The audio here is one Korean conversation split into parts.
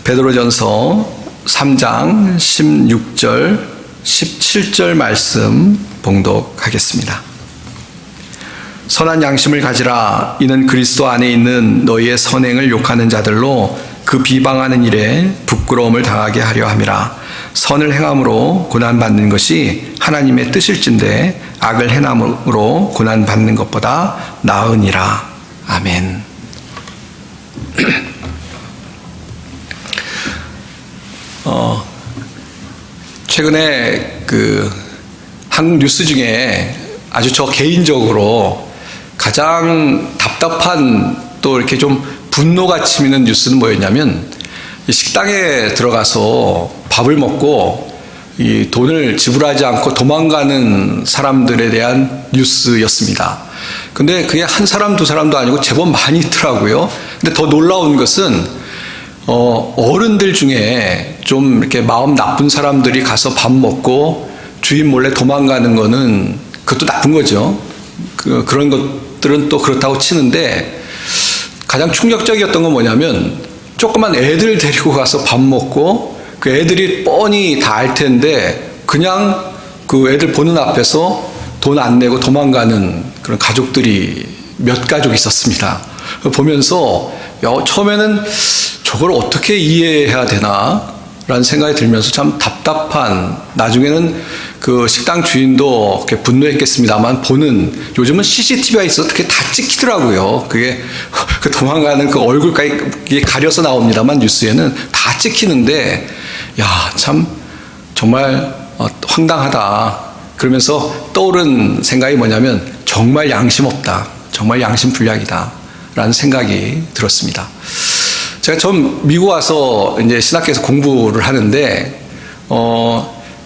베드로전서 3장 16절, 17절 말씀 봉독하겠습니다. 선한 양심을 가지라. 이는 그리스도 안에 있는 너희의 선행을 욕하는 자들로 그 비방하는 일에 부끄러움을 당하게 하려 함이라. 선을 행함으로 고난받는 것이 하나님의 뜻일진데 악을 행함으로 고난받는 것보다 나으니라. 아멘. 최근에 한국 뉴스 중에 아주 저 개인적으로 가장 답답한 또 이렇게 좀 분노가 치미는 뉴스는 뭐였냐면, 식당에 들어가서 밥을 먹고 이 돈을 지불하지 않고 도망가는 사람들에 대한 뉴스였습니다. 근데 그게 한 사람 두 사람도 아니고 제법 많이 있더라고요. 근데 더 놀라운 것은 어른들 중에 좀 이렇게 마음 나쁜 사람들이 가서 밥 먹고 주인 몰래 도망가는 거는 그것도 나쁜 거죠. 그런 것들은 또 그렇다고 치는데, 가장 충격적이었던 건 뭐냐면, 조그만 애들 데리고 가서 밥 먹고 그 애들이 뻔히 다 알 텐데 그냥 그 애들 보는 앞에서 돈 안 내고 도망가는 그런 가족들이 몇 가족 있었습니다. 보면서 처음에는 저걸 어떻게 이해해야 되나 라는 생각이 들면서 참 답답한, 나중에는 그 식당 주인도 분노했겠습니다만, 요즘은 CCTV가 있어서 그게 다 찍히더라고요. 그게 그 도망가는 그 얼굴까지 가려서 나옵니다만 뉴스에는 다 찍히는데, 참 정말 황당하다. 그러면서 떠오른 생각이 뭐냐면, 정말 양심 없다, 정말 양심 불량이다 라는 생각이 들었습니다. 제가 처음 미국 와서 이제 신학교에서 공부를 하는데,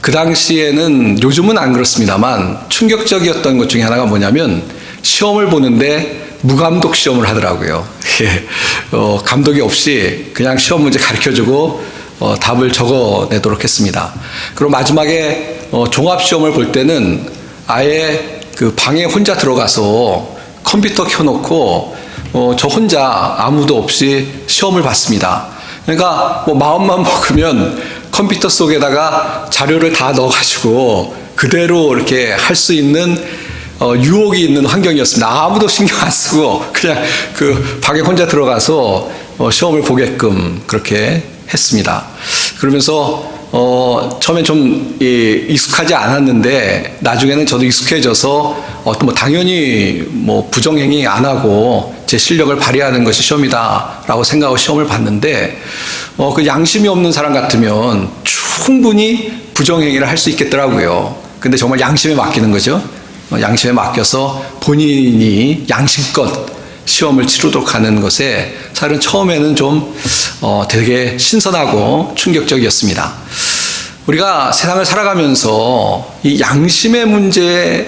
그 당시에는, 요즘은 안 그렇습니다만, 충격적이었던 것 중에 하나가 뭐냐면, 시험을 보는데 무감독 시험을 하더라고요. 감독이 없이 그냥 시험 문제 가르쳐주고 답을 적어내도록 했습니다. 그리고 마지막에 종합시험을 볼 때는 아예 그 방에 혼자 들어가서 컴퓨터 켜놓고 저 혼자 아무도 없이 시험을 봤습니다. 그러니까 마음만 먹으면 컴퓨터 속에다가 자료를 다 넣어가지고 그대로 이렇게 할 수 있는 유혹이 있는 환경이었습니다. 아무도 신경 안 쓰고 그냥 그 방에 혼자 들어가서 시험을 보게끔 그렇게 했습니다. 그러면서 처음엔 좀 익숙하지 않았는데, 나중에는 저도 익숙해져서 당연히 부정행위 안 하고 제 실력을 발휘하는 것이 시험이다라고 생각하고 시험을 봤는데, 그 양심이 없는 사람 같으면 충분히 부정행위를 할 수 있겠더라고요. 근데 정말 양심에 맡기는 거죠. 양심에 맡겨서 본인이 양심껏 시험을 치르도록 하는 것에 사실은 처음에는 좀 되게 신선하고 충격적이었습니다. 우리가 세상을 살아가면서 이 양심의 문제에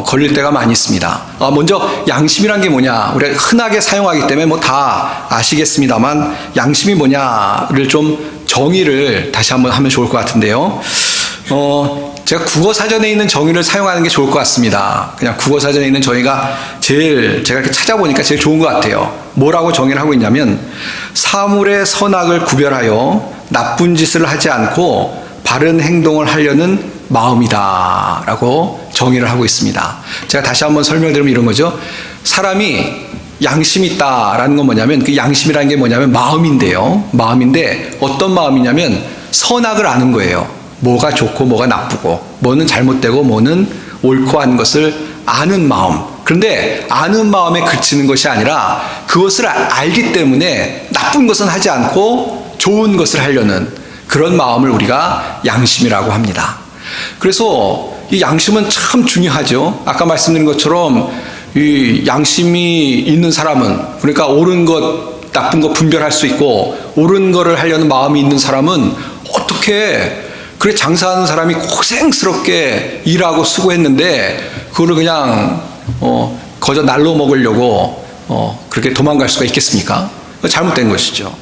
걸릴 때가 많이 있습니다. 먼저 양심이란 게 뭐냐, 우리가 흔하게 사용하기 때문에 다 아시겠습니다만, 양심이 뭐냐를 좀 정의를 다시 한번 하면 좋을 것 같은데요. 제가 국어사전에 있는 정의를 사용하는 게 좋을 것 같습니다. 그냥 국어사전에 있는 정의가 제가 이렇게 찾아보니까 제일 좋은 것 같아요. 뭐라고 정의를 하고 있냐면, 사물의 선악을 구별하여 나쁜 짓을 하지 않고 바른 행동을 하려는 마음이다 라고 정의를 하고 있습니다. 제가 다시 한번 설명드리면 이런 거죠. 사람이 양심이 있다라는 건 뭐냐면, 그 양심이라는 게 뭐냐면 마음인데 어떤 마음이냐면 선악을 아는 거예요. 뭐가 좋고 뭐가 나쁘고, 뭐는 잘못되고 뭐는 옳고 한 것을 아는 마음. 그런데 아는 마음에 그치는 것이 아니라, 그것을 알기 때문에 나쁜 것은 하지 않고 좋은 것을 하려는 그런 마음을 우리가 양심이라고 합니다. 그래서 이 양심은 참 중요하죠. 아까 말씀드린 것처럼 이 양심이 있는 사람은, 그러니까 옳은 것, 나쁜 것 분별할 수 있고 옳은 거를 하려는 마음이 있는 사람은, 어떻게 그래 장사하는 사람이 고생스럽게 일하고 수고했는데 그거를 그냥 거저 날로 먹으려고 그렇게 도망갈 수가 있겠습니까? 잘못된 것이죠.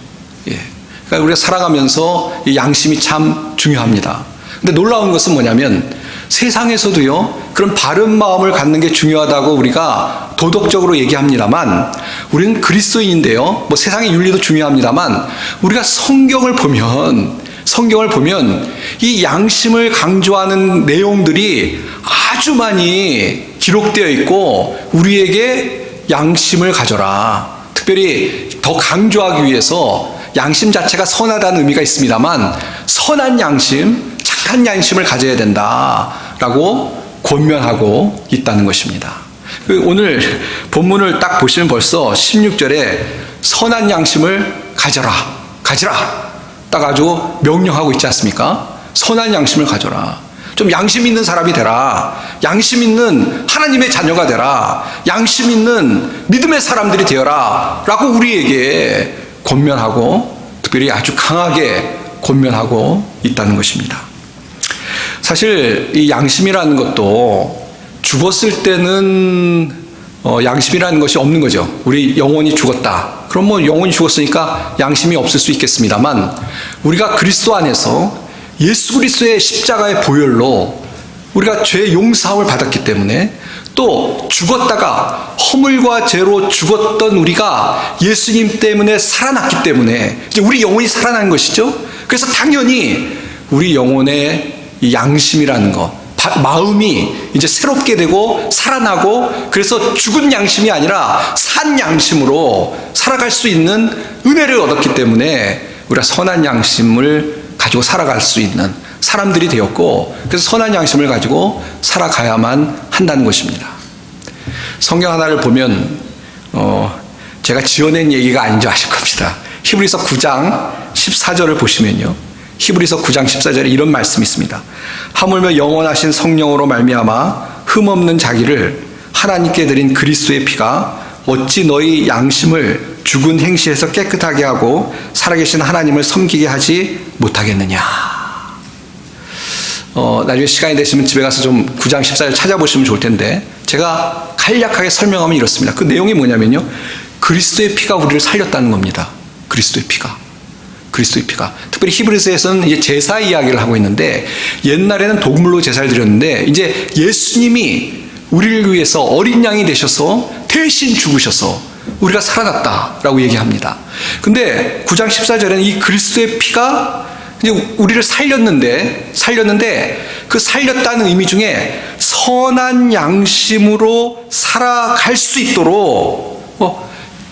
그러니까 우리가 살아가면서 이 양심이 참 중요합니다. 근데 놀라운 것은 뭐냐면, 세상에서도요, 그런 바른 마음을 갖는 게 중요하다고 우리가 도덕적으로 얘기합니다만, 우리는 그리스도인인데요, 뭐 세상의 윤리도 중요합니다만, 우리가 성경을 보면 이 양심을 강조하는 내용들이 아주 많이 기록되어 있고, 우리에게 양심을 가져라. 특별히 더 강조하기 위해서 양심 자체가 선하다는 의미가 있습니다만, 선한 양심, 착한 양심을 가져야 된다라고 권면하고 있다는 것입니다. 오늘 본문을 딱 보시면 벌써 16절에 선한 양심을 가지라 딱 아주 명령하고 있지 않습니까? 선한 양심을 가져라. 좀 양심 있는 사람이 되라. 양심 있는 하나님의 자녀가 되라. 양심 있는 믿음의 사람들이 되어라 라고 우리에게 권면하고, 특별히 아주 강하게 권면하고 있다는 것입니다. 사실 이 양심이라는 것도 죽었을 때는 양심이라는 것이 없는 거죠. 우리 영혼이 죽었다. 그럼 뭐 영혼이 죽었으니까 양심이 없을 수 있겠습니다만, 우리가 그리스도 안에서 예수 그리스도의 십자가의 보혈로 우리가 죄 용서함을 받았기 때문에, 또 죽었다가 허물과 죄로 죽었던 우리가 예수님 때문에 살아났기 때문에 이제 우리 영혼이 살아난 것이죠. 그래서 당연히 우리 영혼의 이 양심이라는 것, 마음이 이제 새롭게 되고 살아나고, 그래서 죽은 양심이 아니라 산 양심으로 살아갈 수 있는 은혜를 얻었기 때문에 우리가 선한 양심을 가지고 살아갈 수 있는 사람들이 되었고, 그래서 선한 양심을 가지고 살아가야만 한다는 것입니다. 성경 하나를 보면 제가 지어낸 얘기가 아닌 줄 아실 겁니다. 히브리서 9장 14절을 보시면요, 히브리서 9장 14절에 이런 말씀이 있습니다. 하물며 영원하신 성령으로 말미암아 흠없는 자기를 하나님께 드린 그리스도의 피가 어찌 너희 양심을 죽은 행실에서 깨끗하게 하고 살아계신 하나님을 섬기게 하지 못하겠느냐. 나중에 시간이 되시면 집에 가서 좀 9장 14절 찾아보시면 좋을 텐데, 제가 간략하게 설명하면 이렇습니다. 그 내용이 뭐냐면요, 그리스도의 피가 우리를 살렸다는 겁니다. 그리스도의 피가. 특별히 히브리서에서는 이제 제사 이야기를 하고 있는데, 옛날에는 동물로 제사를 드렸는데 이제 예수님이 우리를 위해서 어린 양이 되셔서 대신 죽으셔서 우리가 살아났다라고 얘기합니다. 근데 9장 14절에는 이 그리스도의 피가 이제 우리를 살렸는데 그 살렸다는 의미 중에 선한 양심으로 살아갈 수 있도록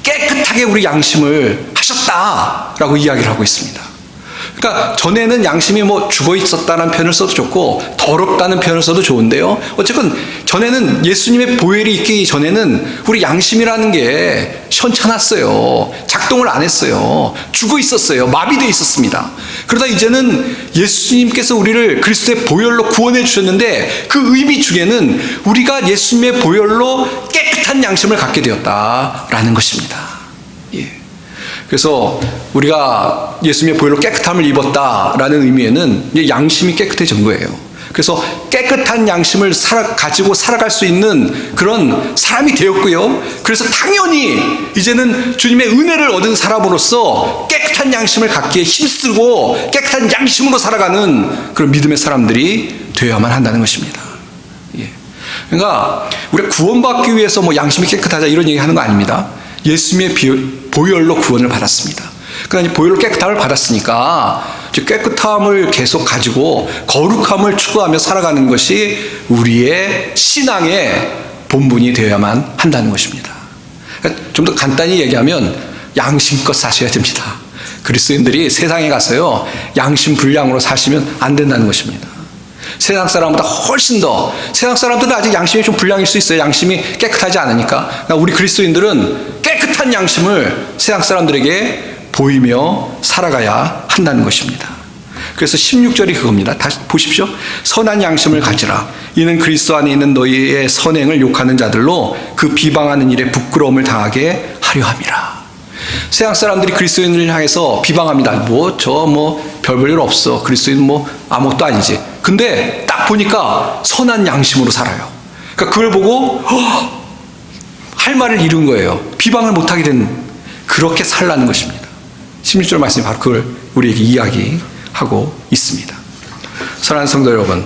깨끗하게 우리 양심을 하셨다라고 이야기를 하고 있습니다. 그러니까 전에는 양심이 뭐 죽어 있었다는 표현을 써도 좋고 더럽다는 표현을 써도 좋은데요, 어쨌든 전에는 예수님의 보혈이 있기 전에는 우리 양심이라는 게 시원찮았어요. 작동을 안 했어요. 죽어 있었어요. 마비되어 있었습니다. 그러다 이제는 예수님께서 우리를 그리스도의 보혈로 구원해 주셨는데, 그 의미 중에는 우리가 예수님의 보혈로 깨끗한 양심을 갖게 되었다라는 것입니다. 그래서 우리가 예수님의 보혈로 깨끗함을 입었다라는 의미에는 양심이 깨끗해진 거예요. 그래서 깨끗한 양심을 가지고 살아갈 수 있는 그런 사람이 되었고요. 그래서 당연히 이제는 주님의 은혜를 얻은 사람으로서 깨끗한 양심을 갖기에 힘쓰고 깨끗한 양심으로 살아가는 그런 믿음의 사람들이 되어야만 한다는 것입니다. 그러니까 우리가 구원받기 위해서 뭐 양심이 깨끗하자 이런 얘기 하는 거 아닙니다. 예수님의 보혈로 구원을 받았습니다. 그러니까 보혈로 깨끗함을 받았으니까 깨끗함을 계속 가지고 거룩함을 추구하며 살아가는 것이 우리의 신앙의 본분이 되어야만 한다는 것입니다. 그러니까 좀 더 간단히 얘기하면 양심껏 사셔야 됩니다. 그리스도인들이 세상에 가서요, 양심 불량으로 사시면 안 된다는 것입니다. 세상 사람보다 훨씬 더, 세상 사람들은 아직 양심이 좀 불량일 수 있어요. 양심이 깨끗하지 않으니까. 그러니까 우리 그리스도인들은 깨끗한 양심을 세상 사람들에게 보이며 살아가야 한다는 것입니다. 그래서 16절이 그겁니다. 다시 보십시오. 선한 양심을 가지라. 이는 그리스도 안에 있는 너희의 선행을 욕하는 자들로 그 비방하는 일에 부끄러움을 당하게 하려 함이라. 세상 사람들이 그리스도인을 향해서 비방합니다. 별 볼 일 없어. 그리스도인 아무것도 아니지. 근데 딱 보니까 선한 양심으로 살아요. 그러니까 그걸 보고 할 말을 잃은 거예요. 비방을 못하게 된, 그렇게 살라는 것입니다. 16절 말씀이 바로 그걸 우리에게 이야기하고 있습니다. 사랑하는 성도 여러분,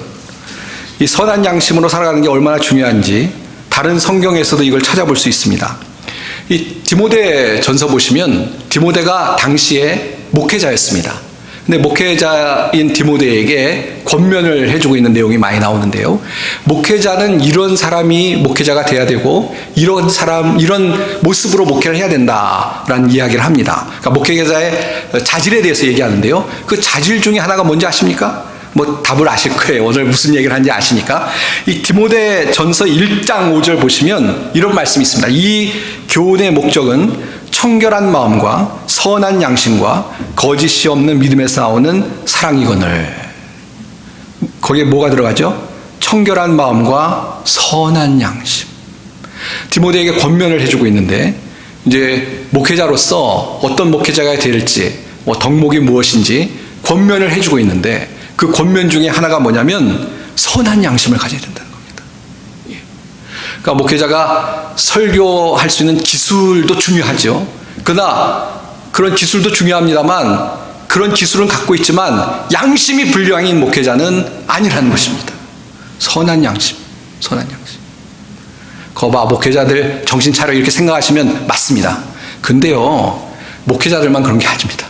이 선한 양심으로 살아가는 게 얼마나 중요한지 다른 성경에서도 이걸 찾아볼 수 있습니다. 이 디모데 전서 보시면 디모데가 당시에 목회자였습니다. 근데 목회자인 디모데에게 권면을 해주고 있는 내용이 많이 나오는데요. 목회자는 이런 사람이 목회자가 돼야 되고 이런 모습으로 목회를 해야 된다라는 이야기를 합니다. 그러니까 목회자의 자질에 대해서 얘기하는데요. 그 자질 중에 하나가 뭔지 아십니까? 뭐 답을 아실 거예요. 오늘 무슨 얘기를 하는지 아시니까. 이 디모데 전서 1장 5절 보시면 이런 말씀이 있습니다. 이 교훈의 목적은 청결한 마음과 선한 양심과 거짓이 없는 믿음에서 나오는 사랑이거늘. 거기에 뭐가 들어가죠? 청결한 마음과 선한 양심. 디모데에게 권면을 해주고 있는데 이제 목회자로서 어떤 목회자가 될지 덕목이 무엇인지 권면을 해주고 있는데 그 권면 중에 하나가 뭐냐면 선한 양심을 가져야 된다는 겁니다. 그러니까 목회자가 설교할 수 있는 기술도 중요하죠. 그러나 그런 기술도 중요합니다만 그런 기술은 갖고 있지만 양심이 불량인 목회자는 아니라는 것입니다. 선한 양심, 선한 양심. 거봐, 목회자들 정신 차려 이렇게 생각하시면 맞습니다. 근데요, 목회자들만 그런 게 아닙니다.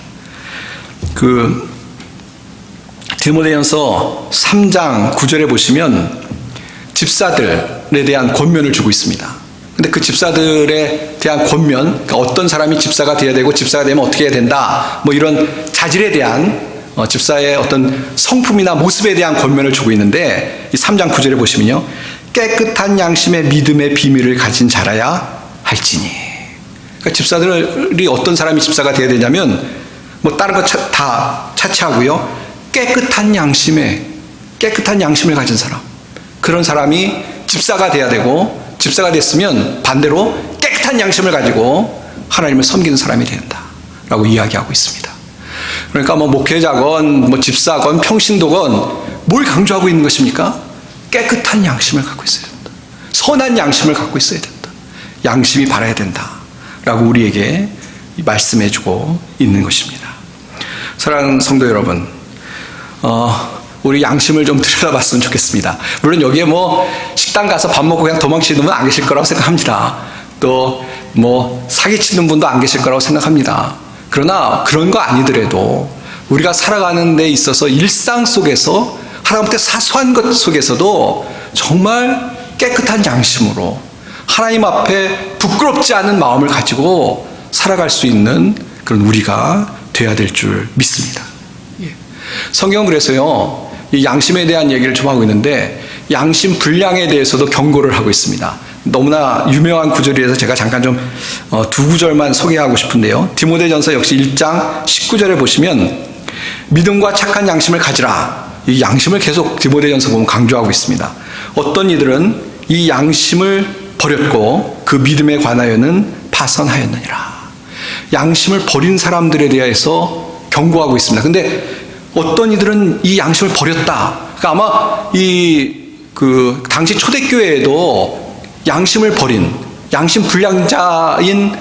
디모데전서 3장 9절에 보시면 집사들에 대한 권면을 주고 있습니다. 근데 그 집사들에 대한 권면, 그러니까 어떤 사람이 집사가 돼야 되고 집사가 되면 어떻게 해야 된다, 뭐 이런 자질에 대한 집사의 어떤 성품이나 모습에 대한 권면을 주고 있는데 이 3장 9절에 보시면요, 깨끗한 양심의 믿음의 비밀을 가진 자라야 할지니. 그러니까 집사들이 어떤 사람이 집사가 돼야 되냐면 뭐 다른 거 다 차치하고요, 깨끗한 양심을 가진 사람, 그런 사람이 집사가 돼야 되고 집사가 됐으면 반대로 깨끗한 양심을 가지고 하나님을 섬기는 사람이 된다라고 이야기하고 있습니다. 그러니까 뭐 목회자건 뭐 집사건 평신도건 뭘 강조하고 있는 것입니까? 깨끗한 양심을 갖고 있어야 된다. 선한 양심을 갖고 있어야 된다. 양심이 바라야 된다라고 우리에게 말씀해주고 있는 것입니다. 사랑하는 성도 여러분, 우리 양심을 좀 들여다봤으면 좋겠습니다. 물론 여기에 뭐 식당 가서 밥 먹고 그냥 도망치는 분은 안 계실 거라고 생각합니다. 또 뭐 사기치는 분도 안 계실 거라고 생각합니다. 그러나 그런 거 아니더라도 우리가 살아가는 데 있어서 일상 속에서 하나님께 사소한 것 속에서도 정말 깨끗한 양심으로 하나님 앞에 부끄럽지 않은 마음을 가지고 살아갈 수 있는 그런 우리가 돼야 될 줄 믿습니다. 성경은 그래서요, 이 양심에 대한 얘기를 좀 하고 있는데 양심 불량에 대해서도 경고를 하고 있습니다. 너무나 유명한 구절이라서 제가 잠깐 좀 두 구절만 소개하고 싶은데요. 디모데전서 역시 1장 19절에 보시면 믿음과 착한 양심을 가지라. 이 양심을 계속 디모데전서 보면 강조하고 있습니다. 어떤 이들은 이 양심을 버렸고 그 믿음에 관하여는 파선하였느니라. 양심을 버린 사람들에 대해서 경고하고 있습니다. 근데 어떤 이들은 이 양심을 버렸다. 그러니까 아마 당시 초대교회에도 양심을 버린, 양심 불량자인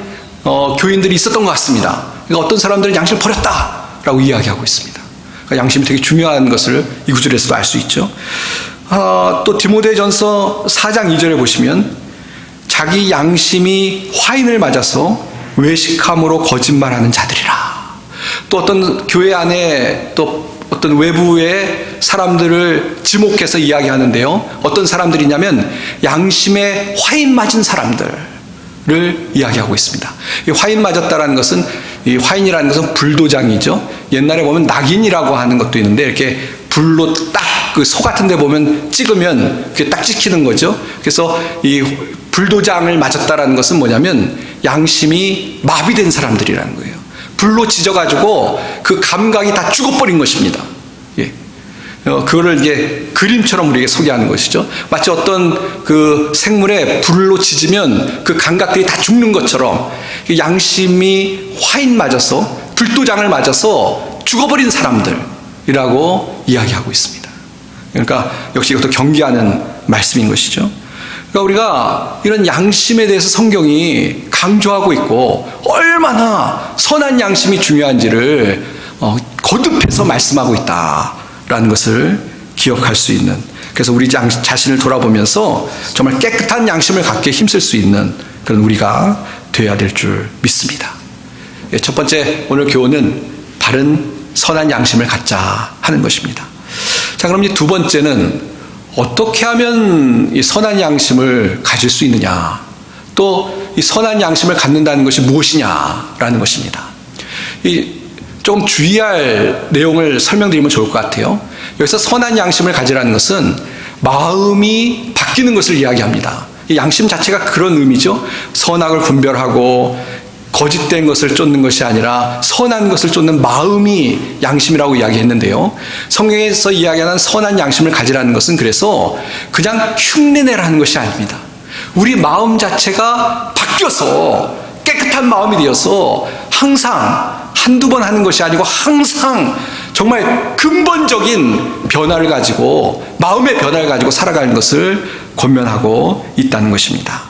교인들이 있었던 것 같습니다. 그러니까 어떤 사람들은 양심을 버렸다라고 이야기하고 있습니다. 그러니까 양심이 되게 중요한 것을 이 구절에서도 알 수 있죠. 또 디모데전서 4장 2절에 보시면 자기 양심이 화인을 맞아서 외식함으로 거짓말하는 자들이라. 또 어떤 교회 안에 또 어떤 외부의 사람들을 지목해서 이야기하는데요. 어떤 사람들이냐면 양심에 화인 맞은 사람들을 이야기하고 있습니다. 이 화인 맞았다라는 것은, 이 화인이라는 것은 불도장이죠. 옛날에 보면 낙인이라고 하는 것도 있는데 이렇게 불로 딱 그 소 같은 데 보면 찍으면 그게 딱 찍히는 거죠. 그래서 이 불도장을 맞았다라는 것은 뭐냐면 양심이 마비된 사람들이라는 거예요. 불로 지져가지고 그 감각이 다 죽어버린 것입니다. 예. 그거를 이제 그림처럼 우리에게 소개하는 것이죠. 마치 어떤 그 생물에 불로 지지면 그 감각들이 다 죽는 것처럼 양심이 화인 맞아서, 불도장을 맞아서 죽어버린 사람들이라고 이야기하고 있습니다. 그러니까 역시 이것도 경계하는 말씀인 것이죠. 그러니까 우리가 이런 양심에 대해서 성경이 강조하고 있고 얼마나 선한 양심이 중요한지를 거듭해서 말씀하고 있다라는 것을 기억할 수 있는, 그래서 우리 자신을 돌아보면서 정말 깨끗한 양심을 갖게 힘쓸 수 있는 그런 우리가 되어야 될 줄 믿습니다. 첫 번째 오늘 교훈은 바른 선한 양심을 갖자 하는 것입니다. 자, 그럼 이제 두 번째는 어떻게 하면 이 선한 양심을 가질 수 있느냐, 또 이 선한 양심을 갖는다는 것이 무엇이냐라는 것입니다. 좀 주의할 내용을 설명드리면 좋을 것 같아요. 여기서 선한 양심을 가지라는 것은 마음이 바뀌는 것을 이야기합니다. 이 양심 자체가 그런 의미죠. 선악을 분별하고 거짓된 것을 쫓는 것이 아니라 선한 것을 쫓는 마음이 양심이라고 이야기했는데요. 성경에서 이야기하는 선한 양심을 가지라는 것은 그래서 그냥 흉내내라는 것이 아닙니다. 우리 마음 자체가 바뀌어서 깨끗한 마음이 되어서 항상 한두 번 하는 것이 아니고 항상 정말 근본적인 변화를 가지고, 마음의 변화를 가지고 살아가는 것을 권면하고 있다는 것입니다.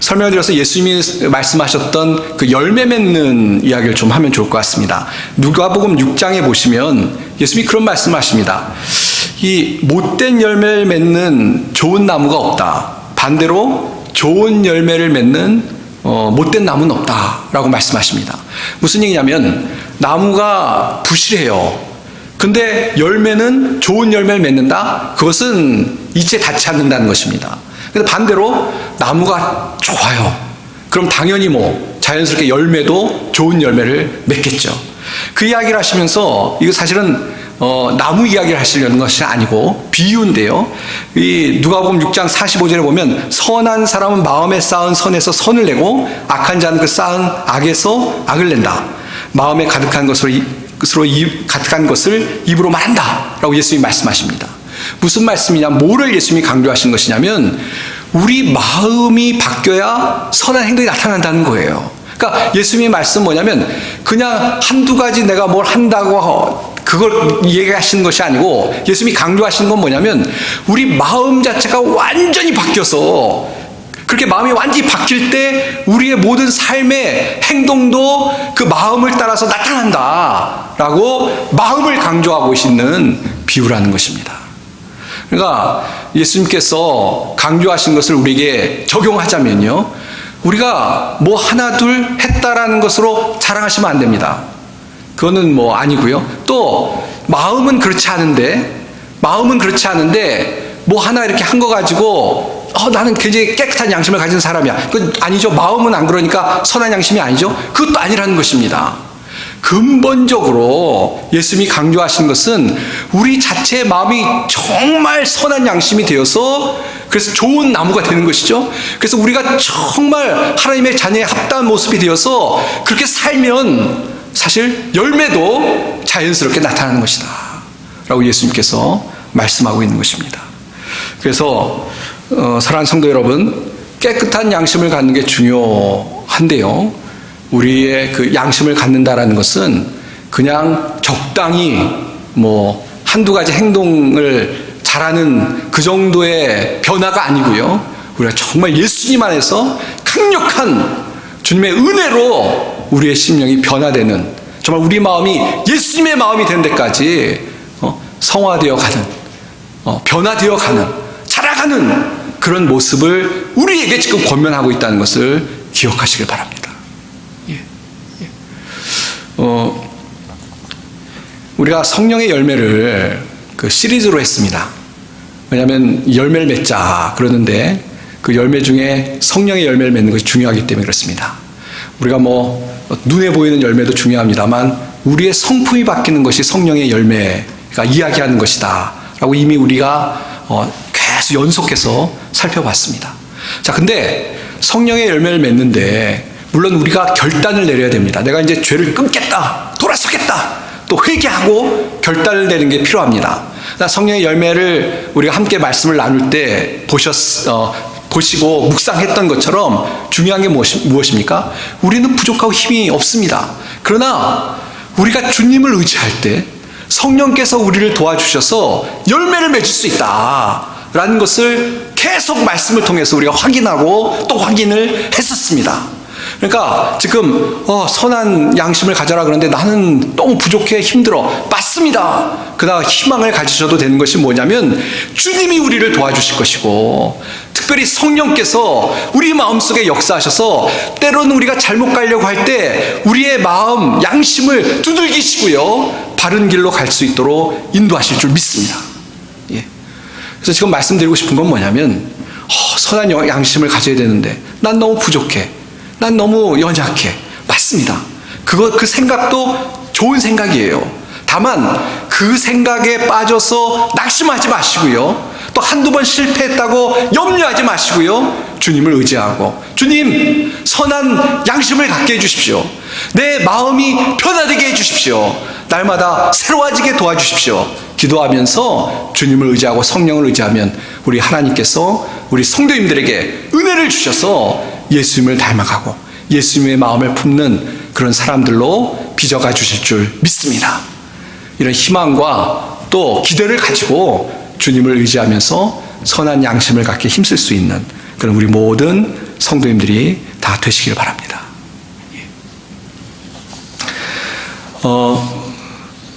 설명을 드려서 예수님이 말씀하셨던 그 열매 맺는 이야기를 좀 하면 좋을 것 같습니다. 누가복음 6장에 보시면 예수님이 그런 말씀을 하십니다. 이 못된 열매를 맺는 좋은 나무가 없다. 반대로 좋은 열매를 맺는 못된 나무는 없다라고 말씀하십니다. 무슨 얘기냐면 나무가 부실해요. 근데 열매는 좋은 열매를 맺는다? 그것은 이제 닿지 않는다는 것입니다. 근데 반대로 나무가 좋아요. 그럼 당연히 자연스럽게 열매도 좋은 열매를 맺겠죠. 그 이야기를 하시면서 이거 사실은 나무 이야기를 하시려는 것이 아니고 비유인데요. 이 누가복음 6장 45절에 보면 선한 사람은 마음에 쌓은 선에서 선을 내고 악한 자는 그 쌓은 악에서 악을 낸다. 마음에 가득한 것을 입으로 말한다 라고 예수님이 말씀하십니다. 무슨 말씀이냐, 뭐를 예수님이 강조하신 것이냐면 우리 마음이 바뀌어야 선한 행동이 나타난다는 거예요. 그러니까 예수님의 말씀은 뭐냐면 그냥 한두 가지 내가 뭘 한다고 그걸 얘기하시는 것이 아니고, 예수님이 강조하시는 건 뭐냐면 우리 마음 자체가 완전히 바뀌어서, 그렇게 마음이 완전히 바뀔 때 우리의 모든 삶의 행동도 그 마음을 따라서 나타난다라고 마음을 강조하고 계시는 비유라는 것입니다. 그러니까 예수님께서 강조하신 것을 우리에게 적용하자면요, 우리가 뭐 하나 둘 했다라는 것으로 자랑하시면 안 됩니다. 그거는 아니고요. 또 마음은 그렇지 않은데 뭐 하나 이렇게 한 거 가지고 나는 굉장히 깨끗한 양심을 가진 사람이야. 그건 아니죠. 마음은 안 그러니까 선한 양심이 아니죠. 그것도 아니라는 것입니다. 근본적으로 예수님이 강조하신 것은 우리 자체의 마음이 정말 선한 양심이 되어서 그래서 좋은 나무가 되는 것이죠. 그래서 우리가 정말 하나님의 자녀의 합당한 모습이 되어서 그렇게 살면 사실 열매도 자연스럽게 나타나는 것이다 라고 예수님께서 말씀하고 있는 것입니다. 그래서 사랑하는 성도 여러분, 깨끗한 양심을 갖는 게 중요한데요, 우리의 그 양심을 갖는다라는 것은 그냥 적당히 한두 가지 행동을 잘하는 그 정도의 변화가 아니고요, 우리가 정말 예수님 안에서 강력한 주님의 은혜로 우리의 심령이 변화되는, 정말 우리 마음이 예수님의 마음이 되는 데까지 성화되어 가는, 변화되어 가는, 자라가는 그런 모습을 우리에게 지금 권면하고 있다는 것을 기억하시길 바랍니다. 우리가 성령의 열매를 그 시리즈로 했습니다. 왜냐하면 열매를 맺자 그러는데 그 열매 중에 성령의 열매를 맺는 것이 중요하기 때문에 그렇습니다. 우리가 눈에 보이는 열매도 중요합니다만 우리의 성품이 바뀌는 것이 성령의 열매가 이야기하는 것이다 라고 이미 우리가 계속 연속해서 살펴봤습니다. 자, 근데 성령의 열매를 맺는데 물론 우리가 결단을 내려야 됩니다. 내가 이제 죄를 끊겠다, 돌아서겠다, 또 회개하고 결단을 내는 게 필요합니다. 성령의 열매를 우리가 함께 말씀을 나눌 때 보시고 묵상했던 것처럼 중요한 게 무엇입니까? 우리는 부족하고 힘이 없습니다. 그러나 우리가 주님을 의지할 때 성령께서 우리를 도와주셔서 열매를 맺을 수 있다라는 것을 계속 말씀을 통해서 우리가 확인하고 또 확인을 했었습니다. 그러니까 지금 선한 양심을 가져라 그러는데 나는 너무 부족해, 힘들어. 맞습니다. 그러나 희망을 가지셔도 되는 것이 뭐냐면 주님이 우리를 도와주실 것이고, 특별히 성령께서 우리 마음속에 역사하셔서 때로는 우리가 잘못 가려고 할 때 우리의 마음, 양심을 두들기시고요, 바른 길로 갈 수 있도록 인도하실 줄 믿습니다. 예. 그래서 지금 말씀드리고 싶은 건 뭐냐면, 선한 양심을 가져야 되는데 난 너무 부족해, 난 너무 연약해. 맞습니다. 그 생각도 좋은 생각이에요. 다만 그 생각에 빠져서 낙심하지 마시고요, 또 한두 번 실패했다고 염려하지 마시고요, 주님을 의지하고, 주님 선한 양심을 갖게 해주십시오. 내 마음이 변화되게 해주십시오. 날마다 새로워지게 도와주십시오. 기도하면서 주님을 의지하고 성령을 의지하면 우리 하나님께서 우리 성도님들에게 은혜를 주셔서 예수님을 닮아가고 예수님의 마음을 품는 그런 사람들로 빚어가 주실 줄 믿습니다. 이런 희망과 또 기대를 가지고 주님을 의지하면서 선한 양심을 갖게 힘쓸 수 있는 그런 우리 모든 성도님들이 다 되시길 바랍니다.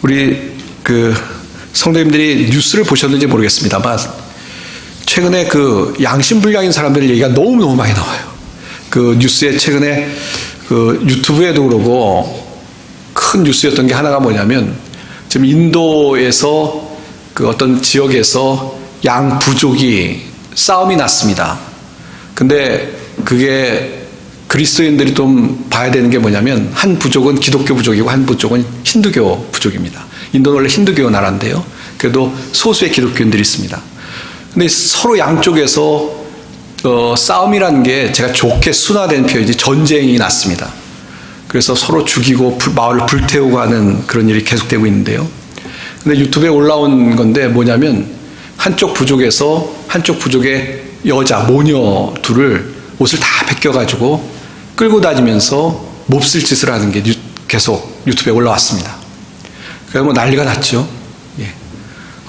우리 성도님들이 뉴스를 보셨는지 모르겠습니다만, 최근에 그 양심 불량인 사람들 얘기가 너무너무 많이 나와요. 그 뉴스에 최근에 그 유튜브에도 그러고 큰 뉴스였던 게 하나가 뭐냐면, 지금 인도에서 그 어떤 지역에서 양 부족이 싸움이 났습니다. 근데 그게 그리스도인들이 좀 봐야 되는 게 뭐냐면, 한 부족은 기독교 부족이고 한 부족은 힌두교 부족입니다. 인도는 원래 힌두교 나라인데요, 그래도 소수의 기독교인들이 있습니다. 근데 서로 양쪽에서 싸움이라는 게 제가 좋게 순화된 표현이지 전쟁이 났습니다. 그래서 서로 죽이고 마을을 불태우고 하는 그런 일이 계속되고 있는데요. 근데 유튜브에 올라온 건데 뭐냐면, 한쪽 부족의 여자 모녀 둘을 옷을 다 벗겨가지고 끌고 다니면서 몹쓸 짓을 하는 게 계속 유튜브에 올라왔습니다. 그래서 뭐 난리가 났죠. 예.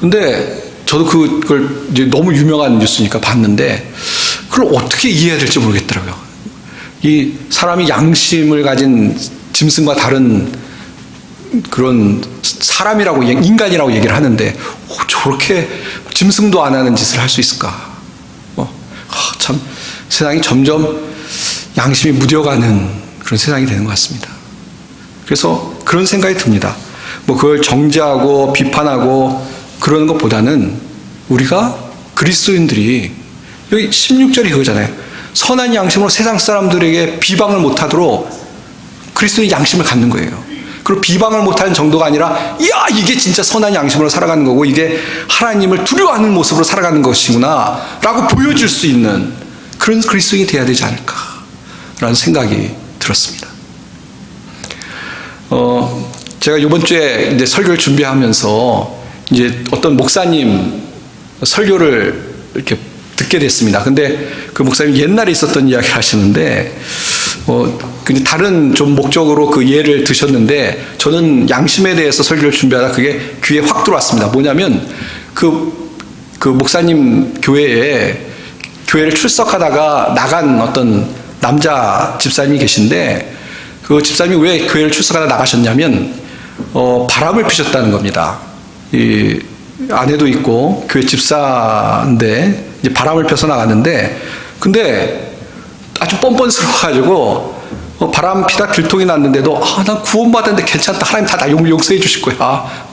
근데 저도 그걸 이제 너무 유명한 뉴스니까 봤는데, 그걸 어떻게 이해해야 될지 모르겠더라고요. 이 사람이 양심을 가진 짐승과 다른 그런 사람이라고, 인간이라고 얘기를 하는데, 저렇게 짐승도 안 하는 짓을 할 수 있을까? 참 세상이 점점 양심이 무뎌가는 그런 세상이 되는 것 같습니다. 그래서 그런 생각이 듭니다. 그걸 정죄하고 비판하고 그러는 것보다는 우리가 그리스도인들이, 여기 16절이 그거잖아요. 선한 양심으로 세상 사람들에게 비방을 못하도록 그리스도의 양심을 갖는 거예요. 그리고 비방을 못하는 정도가 아니라, 이야, 이게 진짜 선한 양심으로 살아가는 거고, 이게 하나님을 두려워하는 모습으로 살아가는 것이구나 라고 보여줄 수 있는 그런 그리스도인이 돼야 되지 않을까라는 생각이 들었습니다. 제가 이번 주에 이제 설교를 준비하면서 이제 어떤 목사님 설교를 이렇게 듣게 됐습니다. 근데 그 목사님 옛날에 있었던 이야기를 하시는데, 다른 좀 목적으로 그 예를 드셨는데, 저는 양심에 대해서 설교를 준비하다 그게 귀에 확 들어왔습니다. 뭐냐면, 그 목사님 교회를 출석하다가 나간 어떤 남자 집사님이 계신데, 그 집사님이 왜 교회를 출석하다 나가셨냐면, 바람을 피셨다는 겁니다. 이 아내도 있고 교회 집사인데 이제 바람을 펴서 나갔는데, 근데 아주 뻔뻔스러워가지고 바람 피다 들통이 났는데도, 난 구원받았는데 괜찮다, 하나님 다 용서해 주실 거야,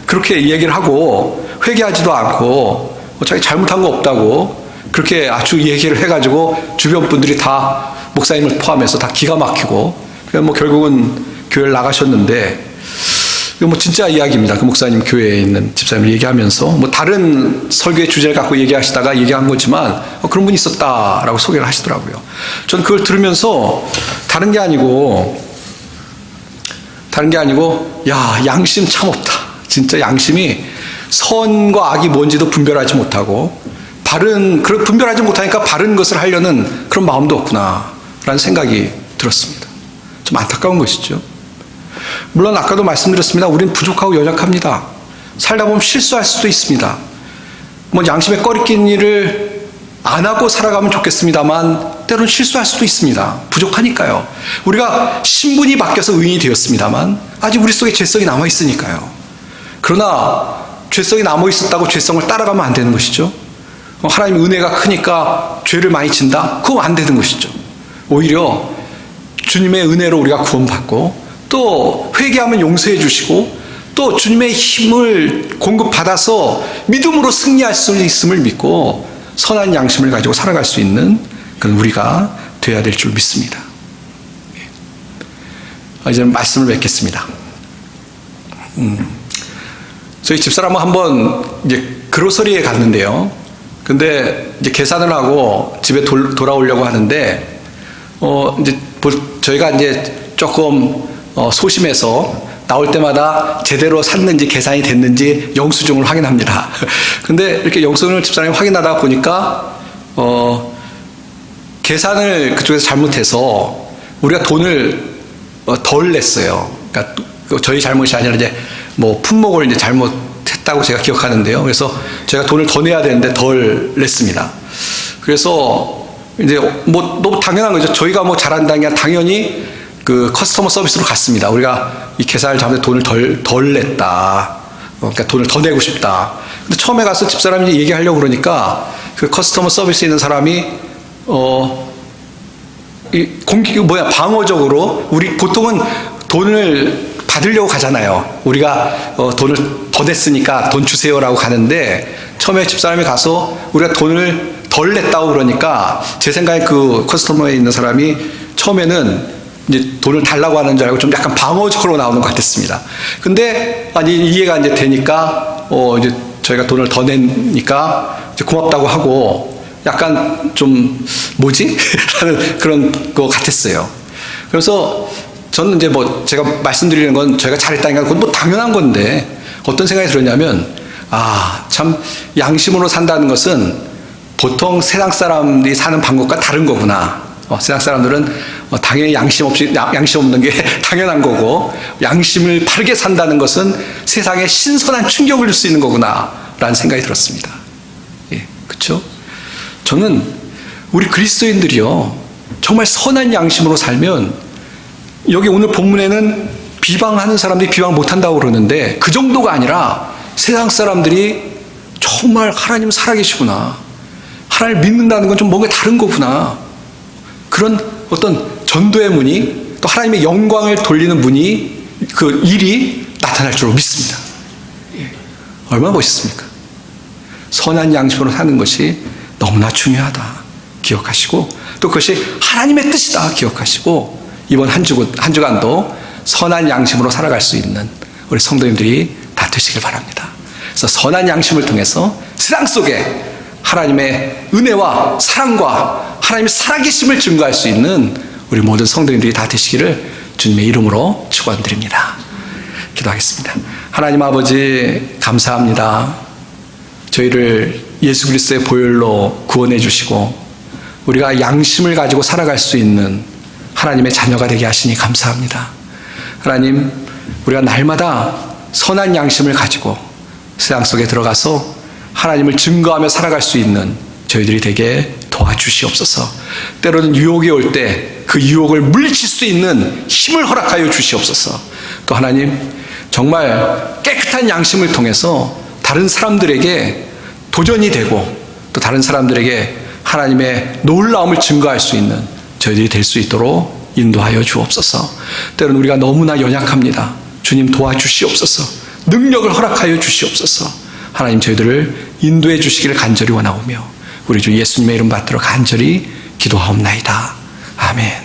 그렇게 얘기를 하고 회개하지도 않고 자기 잘못한 거 없다고 그렇게 아주 얘기를 해가지고 주변 분들이 다 목사님을 포함해서 다 기가 막히고, 결국은 교회를 나가셨는데, 이거 진짜 이야기입니다. 그 목사님 교회에 있는 집사님을 얘기하면서 다른 설교의 주제를 갖고 얘기하시다가 얘기한 거지만 그런 분이 있었다라고 소개를 하시더라고요. 전 그걸 들으면서 다른 게 아니고 야, 양심 참 없다. 진짜 양심이 선과 악이 뭔지도 분별하지 못하고 분별하지 못하니까 바른 것을 하려는 그런 마음도 없구나 라는 생각이 들었습니다. 좀 안타까운 것이죠. 물론 아까도 말씀드렸습니다. 우리는 부족하고 연약합니다. 살다 보면 실수할 수도 있습니다. 양심에 꺼리낀 일을 안 하고 살아가면 좋겠습니다만, 때로는 실수할 수도 있습니다. 부족하니까요. 우리가 신분이 바뀌어서 의인이 되었습니다만 아직 우리 속에 죄성이 남아있으니까요. 그러나 죄성이 남아있었다고 죄성을 따라가면 안 되는 것이죠. 하나님의 은혜가 크니까 죄를 많이 진다? 그거 안 되는 것이죠. 오히려 주님의 은혜로 우리가 구원받고 또 회개하면 용서해 주시고 또 주님의 힘을 공급받아서 믿음으로 승리할 수 있음을 믿고 선한 양심을 가지고 살아갈 수 있는 그런 우리가 되어야 될 줄 믿습니다. 이제 말씀을 맺겠습니다. 저희 집사람은 한번 이제 그로서리에 갔는데요. 근데 이제 계산을 하고 집에 돌아오려고 하는데 이제 저희가 이제 조금 소심해서 나올 때마다 제대로 샀는지 계산이 됐는지 영수증을 확인합니다. 근데 이렇게 영수증을 집사람이 확인하다 보니까 계산을 그쪽에서 잘못해서 우리가 돈을 덜 냈어요. 그러니까 저희 잘못이 아니라 이제 뭐 품목을 이제 잘못했다고 제가 기억하는데요. 그래서 제가 돈을 더 내야 되는데 덜 냈습니다. 그래서 이제 뭐 너무 당연한 거죠. 저희가 뭐 잘한다는 게 아니라 당연히 그 커스터머 서비스로 갔습니다. 우리가 이 계산을 잘못해 돈을 덜 냈다. 그러니까 돈을 더 내고 싶다. 근데 처음에 가서 집사람이 얘기하려고 그러니까 그 커스터머 서비스에 있는 사람이 방어적으로 우리 보통은 돈을 받으려고 가잖아요. 우리가 돈을 더 냈으니까 돈 주세요라고 가는데 처음에 집사람이 가서 우리가 돈을 덜 냈다고 그러니까 제 생각에 그 커스터머에 있는 사람이 처음에는 이제 돈을 달라고 하는 줄 알고 좀 약간 방어적으로 나오는 것 같았습니다. 근데 이해가 이제 되니까 이제 저희가 돈을 더 내니까 이제 고맙다고 하고 약간 좀 뭐지? 하는 그런 거 같았어요. 그래서 저는 이제 뭐 제가 말씀드리는 건 저희가 잘했다니까 그건 뭐 당연한 건데 어떤 생각이 들었냐면 참 양심으로 산다는 것은 보통 세상 사람들이 사는 방법과 다른 거구나. 세상 사람들은 당연히 양심 없는 게 당연한 거고 양심을 바르게 산다는 것은 세상에 신선한 충격을 줄 수 있는 거구나 라는 생각이 들었습니다. 예, 그렇죠? 저는 우리 그리스도인들이요 정말 선한 양심으로 살면 여기 오늘 본문에는 비방하는 사람들이 비방 못한다고 그러는데 그 정도가 아니라 세상 사람들이 정말 하나님 살아계시구나, 하나님을 믿는다는 건 좀 뭔가 다른 거구나, 그런 어떤 전도의 문이 또 하나님의 영광을 돌리는 문이 그 일이 나타날 줄 믿습니다. 예. 얼마나 멋있습니까? 선한 양심으로 사는 것이 너무나 중요하다 기억하시고 또 그것이 하나님의 뜻이다 기억하시고 이번 한 주간도 선한 양심으로 살아갈 수 있는 우리 성도님들이 다 되시길 바랍니다. 그래서 선한 양심을 통해서 세상 속에 하나님의 은혜와 사랑과 하나님의 살아계심을 증거할 수 있는 우리 모든 성도님들이 다 되시기를 주님의 이름으로 축원드립니다. 기도하겠습니다. 하나님 아버지 감사합니다. 저희를 예수 그리스도의 보혈로 구원해 주시고 우리가 양심을 가지고 살아갈 수 있는 하나님의 자녀가 되게 하시니 감사합니다. 하나님, 우리가 날마다 선한 양심을 가지고 세상 속에 들어가서 하나님을 증거하며 살아갈 수 있는 저희들이 되게 도와주시옵소서. 때로는 유혹이 올 때 그 유혹을 물리칠 수 있는 힘을 허락하여 주시옵소서. 또 하나님, 정말 깨끗한 양심을 통해서 다른 사람들에게 도전이 되고 또 다른 사람들에게 하나님의 놀라움을 증거할 수 있는 저희들이 될 수 있도록 인도하여 주옵소서. 때로는 우리가 너무나 연약합니다. 주님 도와주시옵소서. 능력을 허락하여 주시옵소서. 하나님 저희들을 인도해 주시기를 간절히 원하오며 우리 주 예수님의 이름 받들어 간절히 기도하옵나이다. 아멘.